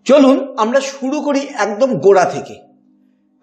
চলুন আমরা শুরু করি একদম গোড়া থেকে।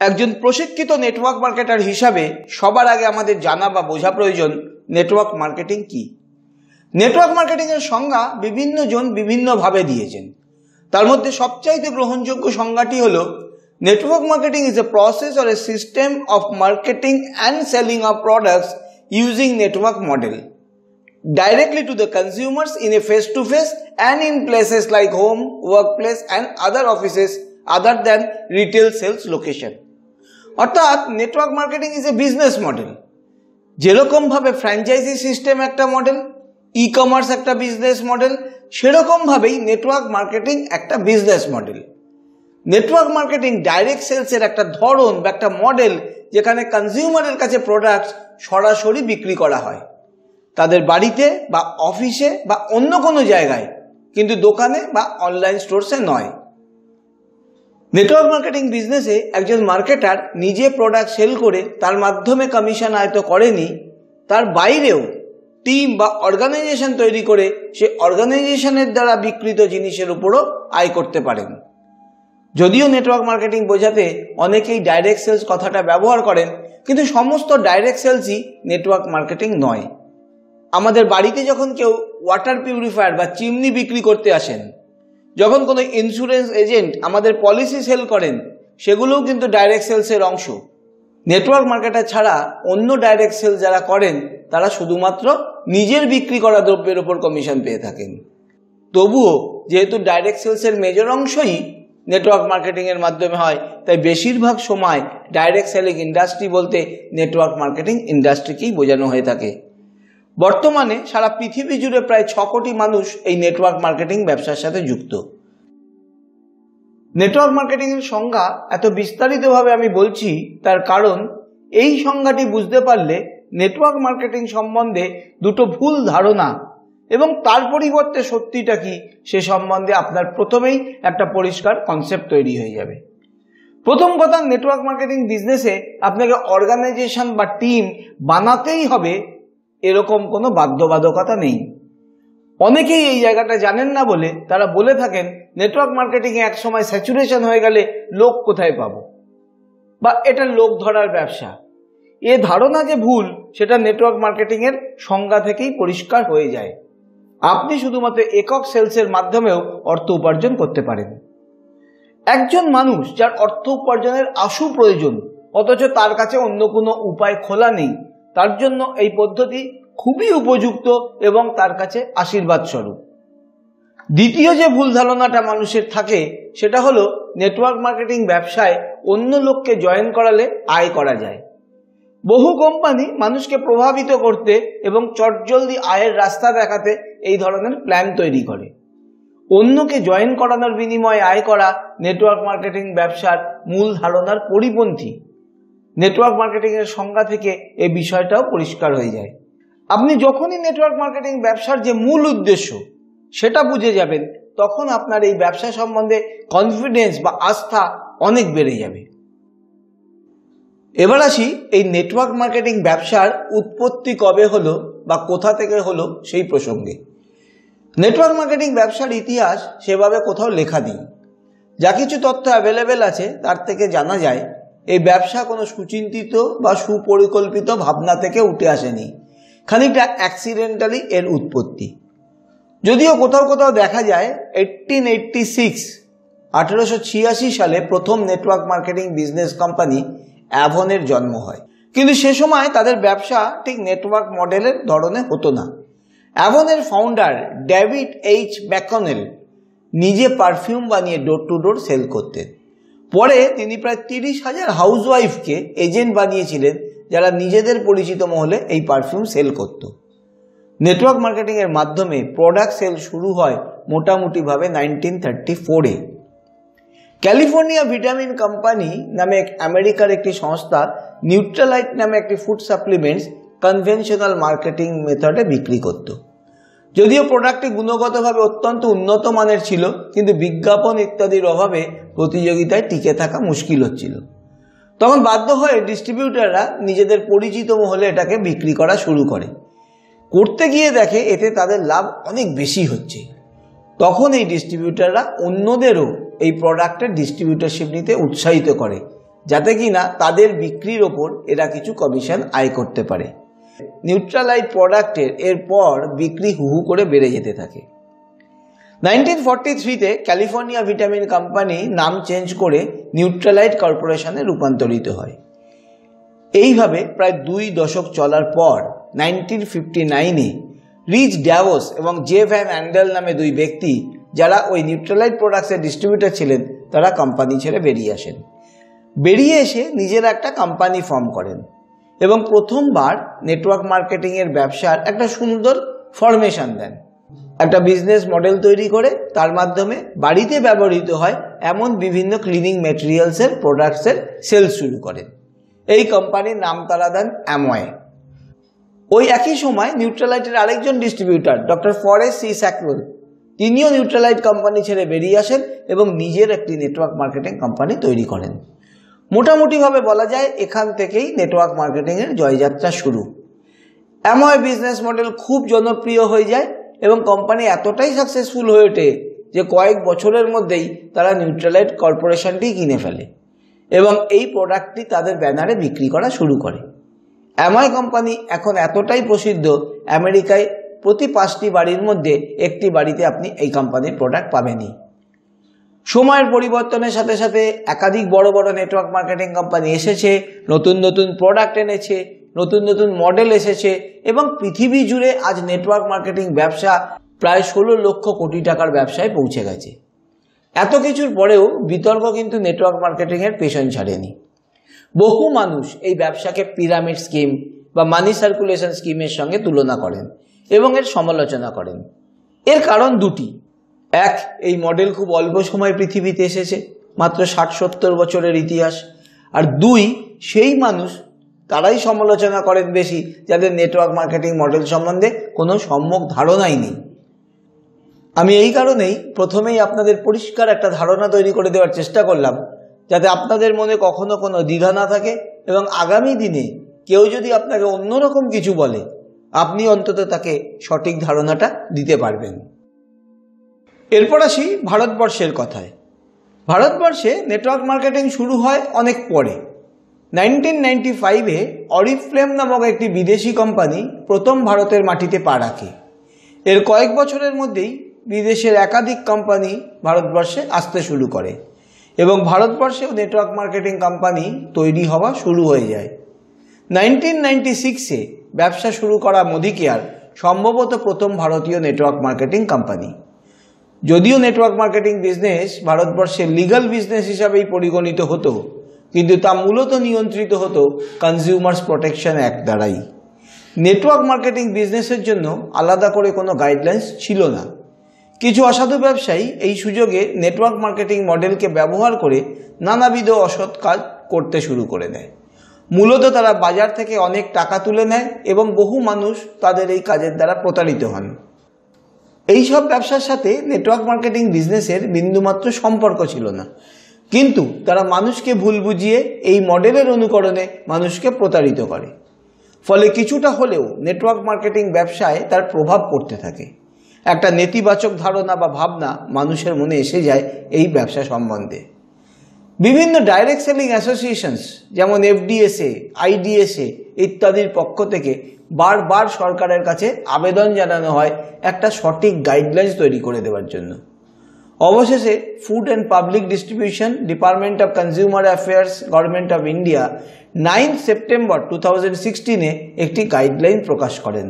একজন প্রশিক্ষিত নেটওয়ার্ক মার্কেটার হিসাবে সবার আগে আমাদের জানা বা বোঝা প্রয়োজন নেটওয়ার্ক মার্কেটিং কি। নেটওয়ার্ক মার্কেটিং এর সংজ্ঞা বিভিন্ন জন বিভিন্নভাবে দিয়েছেন। তার মধ্যে সবচাইতে গ্রহণযোগ্য সংজ্ঞাটি হলো network marketing is a process or a system of marketing and selling of products using network model directly to the consumers in a face-to-face and in places like home, workplace and other offices other than retail sales location. অর্থাৎ network marketing is a business model. যেরকম ভাবে franchise system একটা model, e commerce একটা business model, সেরকম ভাবেই network marketing একটা business model. Network marketing direct সেলসের একটা ধরন বা একটা মডেল, যেখানে কনজিউমারের কাছে প্রোডাক্ট সরাসরি বিক্রি করা হয়, তাদের বাড়িতে বা অফিসে বা অন্য কোনো জায়গায়, কিন্তু দোকানে বা অনলাইন স্টোরসে নয়। নেটওয়ার্ক মার্কেটিং বিজনেসে একজন মার্কেটার নিজে প্রোডাক্ট সেল করে তার মাধ্যমে কমিশন আয়ত্ত করেনি, তার বাইরেও টিম বা অর্গানাইজেশন তৈরি করে সে অর্গানাইজেশনের দ্বারা বিক্রিত জিনিসের উপরও আয় করতে পারেন। যদিও নেটওয়ার্ক মার্কেটিং বোঝাতে অনেকেই ডাইরেক্ট সেলস কথাটা ব্যবহার করেন, কিন্তু সমস্ত ডাইরেক্ট সেলসই নেটওয়ার্ক মার্কেটিং নয়। আমাদের বাড়িতে যখন কেউ ওয়াটার পিউরিফায়ার বা চিমনি বিক্রি করতে আসেন, যখন কোনো ইন্স্যুরেন্স এজেন্ট আমাদের পলিসি সেল করেন, সেগুলোও কিন্তু ডাইরেক্ট সেলসের অংশ। নেটওয়ার্ক মার্কেটার ছাড়া অন্য ডাইরেক্ট সেলস যারা করেন, তারা শুধুমাত্র নিজের বিক্রি করা দ্রব্যের ওপর কমিশন পেয়ে থাকেন। তবুও যেহেতু ডাইরেক্ট সেলসের মেজর অংশই নেটওয়ার্ক মার্কেটিংয়ের মাধ্যমে হয়, তাই বেশিরভাগ সময় ডাইরেক্ট সেলিং ইন্ডাস্ট্রি বলতে নেটওয়ার্ক মার্কেটিং ইন্ডাস্ট্রিকেই বোঝানো হয়ে থাকে। বর্তমানে সারা পৃথিবী জুড়ে প্রায় 6 কোটি মানুষ এই নেটওয়ার্ক মার্কেটিং ব্যবসার সাথে যুক্ত। নেটওয়ার্ক মার্কেটিং এর সংজ্ঞা এত বিস্তারিতভাবে আমি বলছি, তার কারণ এই সংজ্ঞাটি বুঝতে পারলে নেটওয়ার্ক মার্কেটিং সম্বন্ধে দুটো ভুল ধারণা এবং তার পরিবর্তে সত্যিটা কি সে সম্বন্ধে আপনার প্রথমেই একটা পরিষ্কার কনসেপ্ট তৈরি হয়ে যাবে। প্রথম কথা, নেটওয়ার্ক মার্কেটিং বিজনেসে আপনাকে অর্গানাইজেশন বা টিম বানাতেই হবে এরকম কোনো বাধ্যবাধকতা নেই। অনেকেই এই জায়গাটা জানেন না বলে তারা বলে থাকেন নেটওয়ার্ক মার্কেটিং এ একসময় স্যাচুরেশন হয়ে গেলে লোক কোথায় পাবো, বা এটা লোক ধরার ব্যবসা। এ ধারণা যে ভুল, সেটা নেটওয়ার্ক মার্কেটিং এর সংজ্ঞা থেকেই পরিষ্কার হয়ে যায়। আপনি শুধুমাত্র একক সেলসের মাধ্যমেও অর্থ উপার্জন করতে পারেন। একজন মানুষ যার অর্থ উপার্জনের আশু প্রয়োজন, অথচ তার কাছে অন্য কোনো উপায় খোলা নেই, তার জন্য এই পদ্ধতি খুবই উপযুক্ত এবং তার কাছে আশীর্বাদ স্বরূপ। দ্বিতীয় যে ভুল ধারণাটা মানুষের থাকে, সেটা হলো নেটওয়ার্ক মার্কেটিং ব্যবসায় অন্য লোককে জয়েন করালে আয় করা যায়। বহু কোম্পানি মানুষকে প্রভাবিত করতে এবং চটজলদি আয়ের রাস্তা দেখাতে এই ধরনের প্ল্যান তৈরি করে। অন্যকে জয়েন করানোর বিনিময়ে আয় করা নেটওয়ার্ক মার্কেটিং ব্যবসার মূল ধারণার পরিপন্থী। নেটওয়ার্ক মার্কেটিং এর সংজ্ঞা থেকে এই বিষয়টাও পরিষ্কার হয়ে যায়। আপনি যখনই নেটওয়ার্ক মার্কেটিং ব্যবসার যে মূল উদ্দেশ্য সেটা বুঝে যাবেন, তখন আপনার এই ব্যবসা সম্বন্ধে কনফিডেন্স বা আস্থা অনেক বেড়ে যাবে। এবার আসি এই নেটওয়ার্ক মার্কেটিং ব্যবসার উৎপত্তি কবে হলো বা কোথা থেকে হলো সেই প্রসঙ্গে। নেটওয়ার্ক মার্কেটিং ব্যবসার ইতিহাস সেভাবে কোথাও লেখা নেই। যা কিছু তথ্য অ্যাভেলেবেল আছে তার থেকে জানা যায় এই ব্যবসা কোনো সুচিন্তিত বা সুপরিকল্পিত ভাবনা থেকে উঠে আসেনি, খানিকটা অ্যাক্সিডেন্টালি এর উৎপত্তি। যদিও কোথাও কোথাও দেখা যায় 1886 সালে প্রথম নেটওয়ার্ক মার্কেটিং বিজনেস কোম্পানি অ্যাভনের জন্ম হয়, কিন্তু সে সময় তাদের ব্যবসা ঠিক নেটওয়ার্ক মডেলের ধরনে হতো না। অ্যাভনের ফাউন্ডার ডেভিড এইচ ম্যাকনেল নিজে পারফিউম বানিয়ে ডোর টু ডোর সেল করতেন। পরে তিনি প্রায় 30,000 হাউসওয়াইফকে এজেন্ট বানিয়েছিলেন, যারা নিজেদের পরিচিত মহলে এই পারফিউম সেল করত। নেটওয়ার্ক মার্কেটিং এর মাধ্যমে প্রোডাক্ট সেল শুরু হয় মোটামুটিভাবে 1934-এ। ক্যালিফোর্নিয়া ভিটামিন কোম্পানি নামে আমেরিকার একটি সংস্থা নিউট্রালাইট নামে একটি ফুড সাপ্লিমেন্টস কনভেনশনাল মার্কেটিং মেথডে বিক্রি করত। যদিও প্রোডাক্টটি গুণগতভাবে অত্যন্ত উন্নত মানের ছিল, কিন্তু বিজ্ঞাপন ইত্যাদির অভাবে প্রতিযোগিতায় টিকে থাকা মুশকিল হচ্ছিল। তখন বাধ্য হয়ে ডিস্ট্রিবিউটাররা নিজেদের পরিচিত মহলে এটাকে বিক্রি করা শুরু করে। করতে গিয়ে দেখে এতে তাদের লাভ অনেক বেশি হচ্ছে। তখন এই ডিস্ট্রিবিউটাররা অন্যদেরও এই প্রোডাক্টের ডিস্ট্রিবিউটরশিপ নিতে উৎসাহিত করে, যাতে কিনা তাদের বিক্রির ওপর এরা কিছু কমিশন আয় করতে পারে। নিউট্রালাইট প্রোডাক্টের এরপর বিক্রি হুহু করে বেড়ে যেতে থাকে। 1943-তে ক্যালিফোর্নিয়া ভিটামিন কোম্পানি নাম চেঞ্জ করে নিউট্রালাইট কর্পোরেশনে রূপান্তরিত হয়। এইভাবে প্রায় 2 দশক চলার পর 1959-এ রিচ ড্যাভোস এবং জে ভ্যান অ্যান্ডেল নামে 2 ব্যক্তি, যারা ওই নিউট্রালাইট প্রোডাক্টসের ডিস্ট্রিবিউটর ছিলেন, তারা কোম্পানি ছেড়ে বেরিয়ে আসেন। বেরিয়ে এসে নিজেরা একটা কোম্পানি ফর্ম করেন এবং প্রথমবার নেটওয়ার্ক মার্কেটিংয়ের ব্যবসার একটা সুন্দর ফরমেশন দেন। একটা বিজনেস মডেল তৈরি করে তার মাধ্যমে বাড়িতে ব্যবহৃত হয় এমন বিভিন্ন ক্লিনিং ম্যাটেরিয়ালসের প্রোডাক্টসের সেল শুরু করেন। এই কোম্পানির নাম তারা দেন অ্যামওয়ে। ওই একই সময় নিউট্রালাইটের আরেকজন ডিস্ট্রিবিউটর ডক্টর ফরেস্ট সি স্যাকওয়েল, তিনিও নিউট্রালাইট কোম্পানি ছেড়ে বেরিয়ে আসেন এবং নিজের একটি নেটওয়ার্ক মার্কেটিং কোম্পানি তৈরি করেন। মোটামুটিভাবে বলা যায় এখান থেকেই নেটওয়ার্ক মার্কেটিংয়ের জয়যাত্রা শুরু। অ্যামওয়ে বিজনেস মডেল খুব জনপ্রিয় হয়ে যায় এবং কোম্পানি এতটাই সাকসেসফুল হয়ে ওঠে যে কয়েক বছরের মধ্যেই তারা নিউট্রালাইট কর্পোরেশনটি কিনে ফেলে এবং এই প্রোডাক্টটি তাদের ব্যানারে বিক্রি করা শুরু করে। অ্যামওয়ে কোম্পানি এখন এতটাই প্রসিদ্ধ, আমেরিকায় প্রতি 5টি বাড়ির মধ্যে একটি বাড়িতে আপনি এই কোম্পানির প্রোডাক্ট পাবেনই। সময়ের পরিবর্তনের সাথে সাথে একাধিক বড় বড় নেটওয়ার্ক মার্কেটিং কোম্পানি এসেছে, নতুন নতুন প্রোডাক্ট এনেছে, নতুন নতুন মডেল এসেছে এবং পৃথিবী জুড়ে আজ নেটওয়ার্ক মার্কেটিং ব্যবসা প্রায় 16 লক্ষ কোটি টাকার ব্যবসায় পৌঁছে গেছে। এত কিছুর পরেও বিতর্ক কিন্তু নেটওয়ার্ক মার্কেটিংয়ের পেছন ছাড়েনি। বহু মানুষ এই ব্যবসাকে পিরামিড স্কিম বা মানি সার্কুলেশন স্কিমের সঙ্গে তুলনা করেন এবং এর সমালোচনা করেন। এর কারণ 2টি। এক, এই মডেল খুব অল্প সময় পৃথিবীতে এসেছে, মাত্র 60-70 বছরের ইতিহাস। আর 2, সেই মানুষ তারাই সমালোচনা করেন বেশি যাদের নেটওয়ার্ক মার্কেটিং মডেল সম্বন্ধে কোনো সম্যক ধারণাই নেই। আমি এই কারণেই প্রথমেই আপনাদের পরিষ্কার একটা ধারণা তৈরি করে দেওয়ার চেষ্টা করলাম, যাতে আপনাদের মনে কখনো কোনো দ্বিধা না থাকে এবং আগামী দিনে কেউ যদি আপনাকে অন্যরকম কিছু বলে, আপনি অন্তত তাকে সঠিক ধারণাটা দিতে পারবেন। এরপর আসি ভারতবর্ষের কথায়। ভারতবর্ষে নেটওয়ার্ক মার্কেটিং শুরু হয় অনেক পরে। 1995-এ অরিফ্লেম নামক একটি বিদেশি কোম্পানি প্রথম ভারতের মাটিতে পা রাখে। এর কয়েক বছরের মধ্যেই বিদেশের একাধিক কোম্পানি ভারতবর্ষে আসতে শুরু করে এবং ভারতবর্ষেও নেটওয়ার্ক মার্কেটিং কোম্পানি তৈরি হওয়া শুরু হয়ে যায়। 1996-এ ব্যবসা শুরু করা মোদিকেয়ার সম্ভবত প্রথম ভারতীয় নেটওয়ার্ক মার্কেটিং কোম্পানি। যদিও নেটওয়ার্ক মার্কেটিং বিজনেস ভারতবর্ষের লিগ্যাল বিজনেস হিসাবেই পরিগণিত হতো, কিন্তু তা মূলত নিয়ন্ত্রিত হতো কনজিউমার্স প্রোটেকশন অ্যাক্ট দ্বারাই। নেটওয়ার্ক মার্কেটিং বিজনেসের জন্য আলাদা করে কোনো গাইডলাইন্স ছিল না। কিছু অসাধু ব্যবসায়ী এই সুযোগে নেটওয়ার্ক মার্কেটিং মডেলকে ব্যবহার করে নানাবিধ অসৎ কাজ করতে শুরু করে দেয়। মূলত তারা বাজার থেকে অনেক টাকা তুলে নেয় এবং বহু মানুষ তাদের এই কাজের দ্বারা প্রতারিত হন। এই সব ব্যবসার সাথে নেটওয়ার্ক মার্কেটিং বিজনেসের বিন্দুমাত্র সম্পর্ক ছিল না, কিন্তু তারা মানুষকে ভুল বুঝিয়ে এই মডেলের অনুকরণে মানুষকে প্রতারিত করে। ফলে কিছুটা হলেও নেটওয়ার্ক মার্কেটিং ব্যবসায় তার প্রভাব পড়তে থাকে। একটা নেতিবাচক ধারণা বা ভাবনা মানুষের মনে এসে যায় এই ব্যবসা সম্বন্ধে। বিভিন্ন ডাইরেক্ট সেলিং অ্যাসোসিয়েশনস যেমন এফডিএসএ, আইডিএসএ ইত্যাদির পক্ষ থেকে বারবার সরকারের কাছে আবেদন জানানো হয় একটা সঠিক গাইডলাইন্স তৈরি করে দেওয়ার জন্য। অবশেষে food and public distribution, department of consumer affairs, government of India 9 September 2016-এ একটি গাইডলাইন প্রকাশ করেন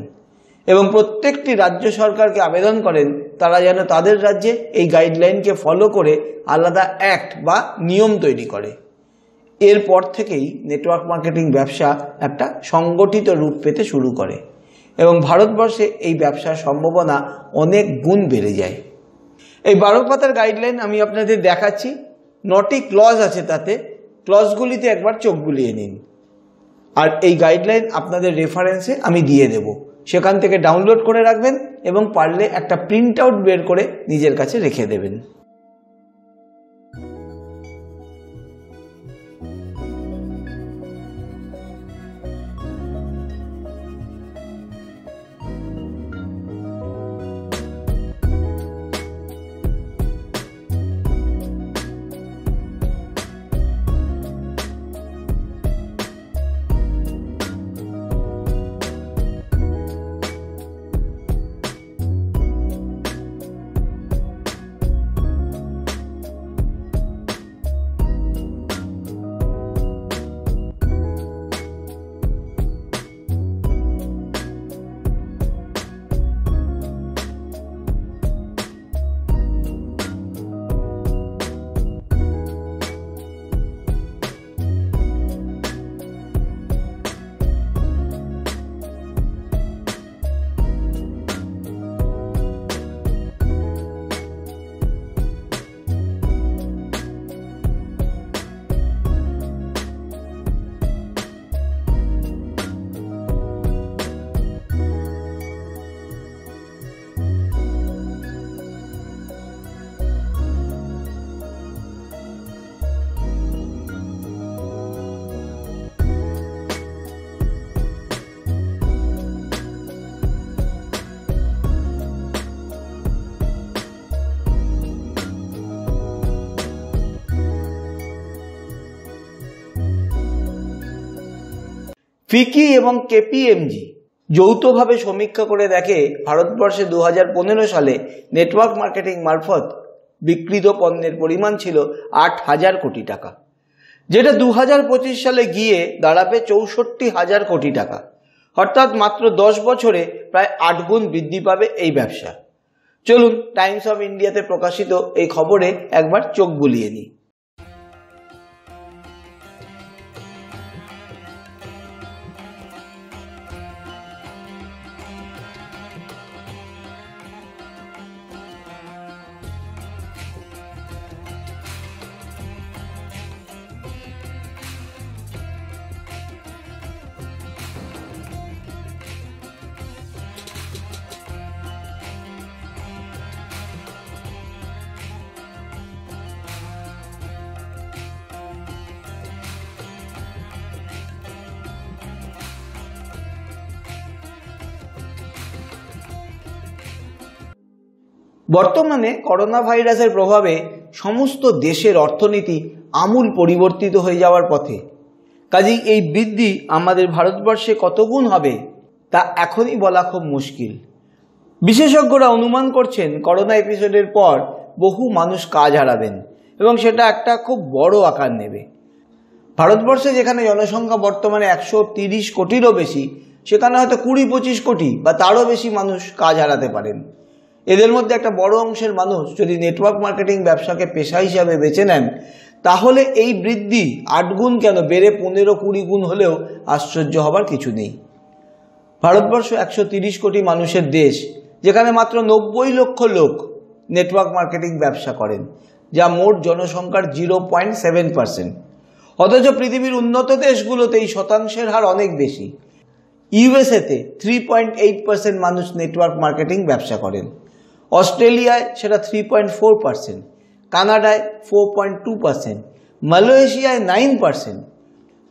এবং প্রত্যেকটি রাজ্য সরকারকে আবেদন করেন তারা যেন তাদের রাজ্যে এই গাইডলাইনকে ফলো করে আলাদা অ্যাক্ট বা নিয়ম তৈরি করে। এরপর থেকেই নেটওয়ার্ক মার্কেটিং ব্যবসা একটা সংগঠিত রূপ পেতে শুরু করে এবং ভারতবর্ষে এই ব্যবসার সম্ভাবনা অনেক গুণ বেড়ে যায়। এই 12 পাতার গাইডলাইন আমি আপনাদের দেখাচ্ছি। 9টি ক্লজ আছে তাতে। ক্লজগুলিতে একবার চোখ বুলিয়ে নিন। আর এই গাইডলাইন আপনাদের রেফারেন্সে আমি দিয়ে দেব, সেখান থেকে ডাউনলোড করে রাখবেন এবং পারলে একটা প্রিন্ট আউট বের করে নিজের কাছে রেখে দেবেন। ফিকি এবং কেপিএমজি যৌথভাবে সমীক্ষা করে দেখে ভারতবর্ষে 2015 সালে নেটওয়ার্ক মার্কেটিং মারফত বিক্রিত পণ্যের পরিমাণ ছিল 8,000 কোটি টাকা, যেটা 2025 সালে গিয়ে দাঁড়াবে 64,000 কোটি টাকা। অর্থাৎ মাত্র 10 বছরে প্রায় 8 গুণ বৃদ্ধি পাবে এই ব্যবসা। চলুন টাইমস অফ ইন্ডিয়াতে প্রকাশিত এই খবরে একবার চোখ বুলিয়ে নিই। বর্তমানে করোনা ভাইরাসের প্রভাবে সমস্ত দেশের অর্থনীতি আমূল পরিবর্তিত হয়ে যাওয়ার পথে। কাজেই এই বৃদ্ধি আমাদের ভারতবর্ষে কত গুণ হবে তা এখনই বলা খুব মুশকিল। বিশেষজ্ঞরা অনুমান করছেন করোনা এপিসোডের পর বহু মানুষ কাজ হারাবেন এবং সেটা একটা খুব বড় আকার নেবে। ভারতবর্ষে যেখানে জনসংখ্যা বর্তমানে 130 কোটিরও বেশি, সেখানে হয়তো 20-25 কোটি বা তারও বেশি মানুষ কাজ হারাতে পারেন। এদের মধ্যে একটা বড় অংশের মানুষ যদি নেটওয়ার্ক মার্কেটিং ব্যবসাকে পেশা হিসাবে বেছে নেন, তাহলে এই বৃদ্ধি 8 গুণ কেন, বেড়ে 15-20 গুণ হলেও আশ্চর্য হবার কিছু নেই। ভারতবর্ষ 130 কোটি মানুষের দেশ, যেখানে মাত্র 90 লক্ষ লোক নেটওয়ার্ক মার্কেটিং ব্যবসা করেন, যা মোট জনসংখ্যার 0.7%। অথচ পৃথিবীর উন্নত দেশগুলোতে এই শতাংশের হার অনেক বেশি। ইউএসএতে 3.8% মানুষ নেটওয়ার্ক মার্কেটিং ব্যবসা করেন, অস্ট্রেলিয়ায় সেটা 3.4%, কানাডায় 4.2%, মালয়েশিয়ায় 9%।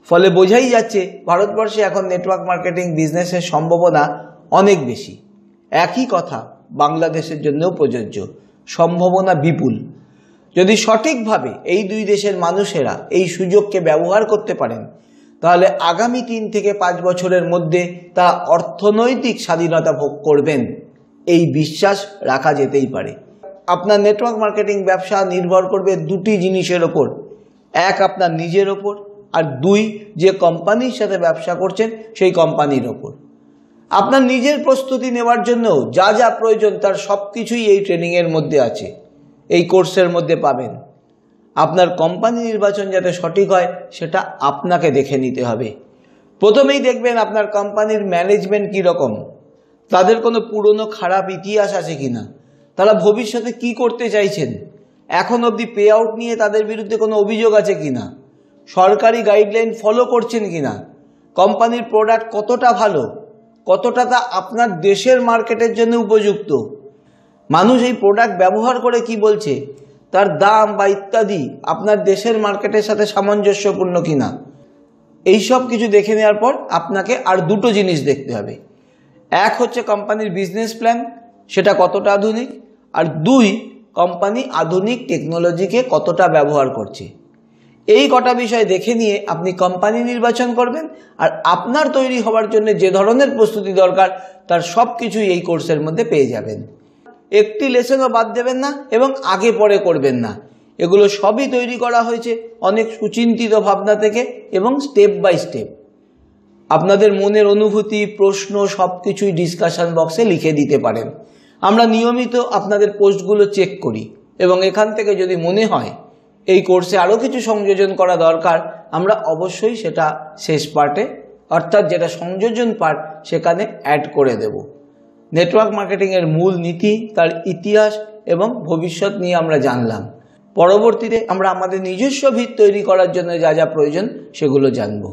ফলে বোঝাই যাচ্ছে ভারতবর্ষে এখন নেটওয়ার্ক মার্কেটিং বিজনেসের সম্ভাবনা অনেক বেশি। একই কথা বাংলাদেশের জন্যও প্রযোজ্য, সম্ভাবনা বিপুল। যদি সঠিকভাবে এই দুই দেশের মানুষেরা এই সুযোগকে ব্যবহার করতে পারেন, তাহলে আগামী 3 থেকে 5 বছরের মধ্যে তারা অর্থনৈতিক স্বাধীনতা ভোগ করবেন, এই বিশ্বাস রাখা যেতেই পারে। আপনার নেটওয়ার্ক মার্কেটিং ব্যবসা নির্ভর করবে দুটি জিনিসের ওপর, এক আপনার নিজের ওপর, আর 2 যে কোম্পানির সাথে ব্যবসা করছেন সেই কোম্পানির ওপর। আপনার নিজের প্রস্তুতি নেওয়ার জন্য যা যা প্রয়োজন তার সব কিছুই এই ট্রেনিংয়ের মধ্যে আছে, এই কোর্সের মধ্যে পাবেন। আপনার কোম্পানি নির্বাচন যাতে সঠিক হয় সেটা আপনাকে দেখে নিতে হবে। প্রথমেই দেখবেন আপনার কোম্পানির ম্যানেজমেন্ট কীরকম, তাদের কোনো পুরনো খারাপ ইতিহাস আছে কিনা, তারা ভবিষ্যতে কি করতে চাইছেন, এখন অবধি পে আউট নিয়ে তাদের বিরুদ্ধে কোনো অভিযোগ আছে কিনা, সরকারি গাইডলাইন ফলো করছেন কিনা, কোম্পানির প্রোডাক্ট কতটা ভালো, কতটা তা আপনার দেশের মার্কেটের জন্য উপযুক্ত, মানুষ এই প্রোডাক্ট ব্যবহার করে কি বলছে, তার দাম বা ইত্যাদি আপনার দেশের মার্কেটের সাথে সামঞ্জস্যপূর্ণ কিনা। এই সব কিছু দেখে নেওয়ার পর আপনাকে আর দুটো জিনিস দেখতে হবে। এক হচ্ছে কোম্পানির বিজনেস প্ল্যান, সেটা কতটা আধুনিক, আর 2 কোম্পানি আধুনিক টেকনোলজিকে কতটা ব্যবহার করছে। এই কটা বিষয় দেখে নিয়ে আপনি কোম্পানি নির্বাচন করবেন, আর আপনার তৈরি হওয়ার জন্য যে ধরনের প্রস্তুতি দরকার তার সব কিছুই এই কোর্সের মধ্যে পেয়ে যাবেন। একটি লেসনও বাদ দেবেন না এবং আগে পরে করবেন না। এগুলো সবই তৈরি করা হয়েছে অনেক সুচিন্তিত ভাবনা থেকে এবং স্টেপ বাই স্টেপ। আপনাদের মনের অনুভূতি, প্রশ্ন সব কিছুই ডিসকাশন বক্সে লিখে দিতে পারেন। আমরা নিয়মিত আপনাদের পোস্টগুলো চেক করি এবং এখান থেকে যদি মনে হয় এই কোর্সে আরও কিছু সংযোজন করা দরকার, আমরা অবশ্যই সেটা শেষ পার্টে, অর্থাৎ যেটা সংযোজন পার্ট, সেখানে অ্যাড করে দেব। নেটওয়ার্ক মার্কেটিংয়ের মূল নীতি, তার ইতিহাস এবং ভবিষ্যৎ নিয়ে আমরা জানলাম। পরবর্তীতে আমরা আমাদের নিজস্ব ভিত তৈরি করার জন্য যা যা প্রয়োজন সেগুলো জানব।